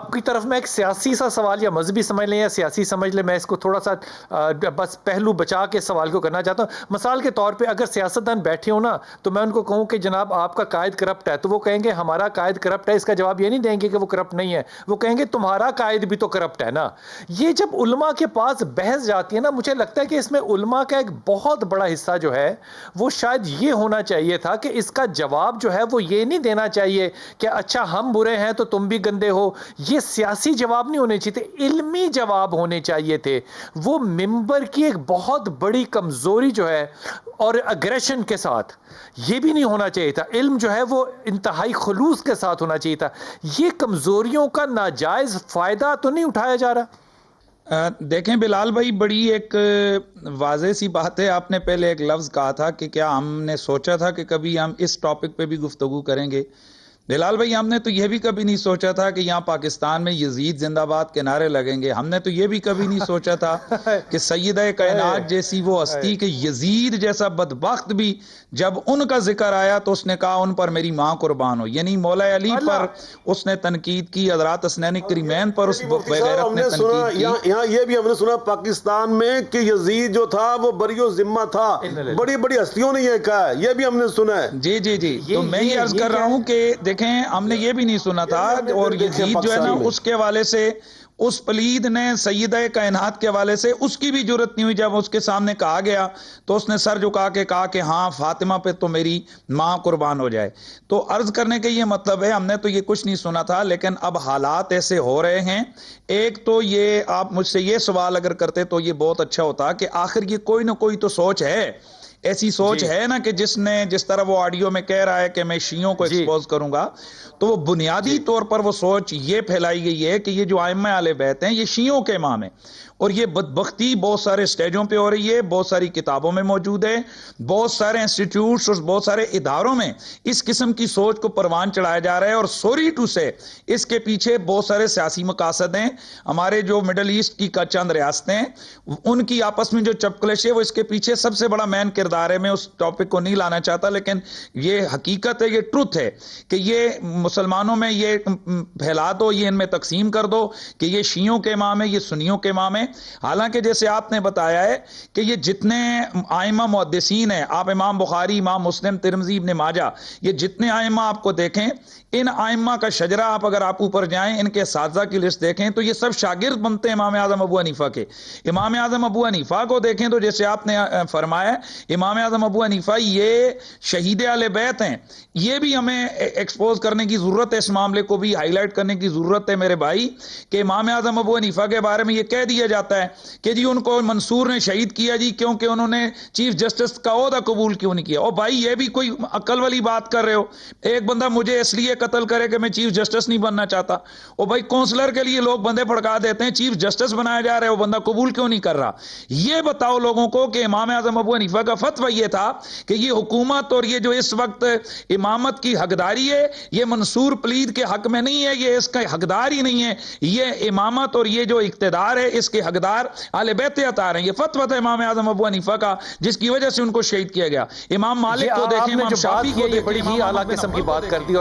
आपकी तरफ में एक सियासी सा सवाल या मजहबी समझ लें या सियासी समझ लें, मैं इसको थोड़ा सा बस पहलू बचा के सवाल को करना चाहता हूँ। मिसाल के तौर पे अगर सियासतदान बैठे हो ना, तो मैं उनको कहूँ कि जनाब आपका कायद करप्ट है, तो वो कहेंगे हमारा कायद करप्ट है। इसका जवाब ये नहीं देंगे कि वो करप्ट नहीं है, वो कहेंगे तुम्हारा कायद भी तो करप्ट है ना। ये जब उलमा के पास बहस जाती है ना, मुझे लगता है कि इसमें उलमा का एक बहुत बड़ा हिस्सा जो है वो शायद ये होना चाहिए था कि इसका जवाब जो है वो ये नहीं देना चाहिए कि अच्छा हम बुरे हैं तो तुम भी गंदे हो। ये सियासी जवाब नहीं होने चाहिए थे, इल्मी जवाब होने चाहिए थे। वो मिंबर की एक बहुत बड़ी कमजोरी जो है और अग्रेशन के साथ ये भी नहीं होना चाहिए था। इल्म जो है वो इंतहाई खुलूस के साथ होना चाहिए था। ये कमजोरियों का नाजायज फायदा तो नहीं उठाया जा रहा। देखें बिलाल भाई, बड़ी एक वाज़ेह सी बात है। आपने पहले एक लफ्ज़ कहा था कि क्या हमने सोचा था कि कभी हम इस टॉपिक पे भी गुफ्तगू करेंगे। बिलाल भाई, हमने तो यह भी कभी नहीं सोचा था कि यहाँ पाकिस्तान में यजीद जिंदाबाद के नारे लगेंगे। हमने तो यह भी कभी नहीं सोचा था कि सैयदा कायनात जैसी वो हस्ती के यजीद जैसा बदबख्त भी जब उनका जिक्र आया तो उसने कहा उन पर मेरी माँ कुर्बान हो। यानी मौला अली पर उसने तनकीद की, हजरात हसनैन करीमैन पर उस बगैरत ने तनकीद की। यहाँ ये भी हमने सुना पाकिस्तान में कि यजीद जो था वो बरियो जिम्मा था, बड़ी बड़ी हस्तियों ने यह कहा है, ये भी हमने सुना है। जी जी जी, तो मैं ये अर्ज कर रहा हूँ कि देखें, हमने ये भी नहीं सुना था। और यजीद जो है ना, उसके हवाले से उस पलीद ने सैयदा कायनात के हवाले से उसकी भी जरूरत नहीं हुई। जब उसके सामने कहा गया तो उसने सर झुका के कहा कि हाँ फातिमा पे तो मेरी माँ कुर्बान हो जाए। तो अर्ज करने के ये मतलब है, हमने तो ये कुछ नहीं सुना था, लेकिन अब हालात ऐसे हो रहे हैं। एक तो ये आप मुझसे ये सवाल अगर करते तो ये बहुत अच्छा होता कि आखिर ये कोई ना कोई तो सोच है, ऐसी सोच है ना कि जिसने जिस तरह वो ऑडियो में कह रहा है कि मैं शियों को एक्सपोज करूंगा, तो वो बुनियादी तौर पर वो सोच ये फैलाई गई है कि ये जो आइम्मा अहले बैत हैं ये शियों के इमाम है। और ये बदबख्ती बहुत सारे स्टेजों पे हो रही है, बहुत सारी किताबों में मौजूद है, बहुत सारे इंस्टीट्यूट्स और बहुत सारे इदारों में इस किस्म की सोच को परवान चढ़ाया जा रहा है। और सॉरी टू से इसके पीछे बहुत सारे सियासी मकासद हैं। हमारे जो मिडल ईस्ट की चंद रियासतें हैं उनकी आपस में जो चपकलश है वो इसके पीछे सबसे बड़ा मैन किरदार है। मैं उस टॉपिक को नहीं लाना चाहता, लेकिन ये हकीकत है, ये ट्रुथ है कि ये मुसलमानों में ये फैला दो, ये इनमें तकसीम कर दो कि ये शियों के इमाम है, ये सुन्नियों के इमाम है। हालांकि जैसे आपने बताया है कि ये जितने आइमा मुहद्दिसीन हैं, आप इमाम बुखारी, इमाम मुस्लिम, तिरमिज़ी, इब्न माजा, ये जितने आइमा आपको देखें, इन आइम्मा का शजरा आप अगर आप ऊपर जाएं, इनके साजा की लिस्ट देखें तो ये सब शागिर्द बनते हैं इमाम आज़म अबू हनीफा के। इमाम आज़म अबू हनीफा को देखें तो जैसे आपने फरमाया, इमाम आज़म अबू हनीफा ये शहीद अहले बैत हैं। ये भी हमें एक्सपोज करने की जरूरत है, इस मामले को भी हाईलाइट करने की जरूरत है मेरे भाई, कि इमाम आज़म अबू हनीफा के बारे में ये कह दिया जाता है कि जी उनको मंसूर ने शहीद किया जी क्योंकि उन्होंने चीफ जस्टिस का ओहदा कबूल क्यों नहीं किया। और भाई ये भी कोई अक्ल वाली बात कर रहे हो। एक बंदा मुझे इसलिए कत्ल करे कि मैं चीफ जस्टिस नहीं बनना चाहता, और भाई काउंसलर के लिए लोग बंदे भड़का देते हैं, चीफ जस्टिस बनाया जा रहा है, वो बंदा कबूल क्यों नहीं कर रहा। ये बताओ लोगों को कि इमाम आज़म अबू हनीफा का फतवा ये था कि ये हुकूमत और ये जो इस वक्त इमामत की हकदारी है ये मंसूर पलीद के हक में नहीं है, ये इसका हकदार ही नहीं है। ये इमामत और ये जो इख्तिदार है इसके हकदार आले बैत अता रहे हैं। ये फतवा था इमाम आज़म अबू हनीफा का, जिसकी वजह से उनको शहीद किया गया। इमाम मालिक को देखें, इमाम शाफी को देखें, बड़ी ही आला किस्म की बात कर दी।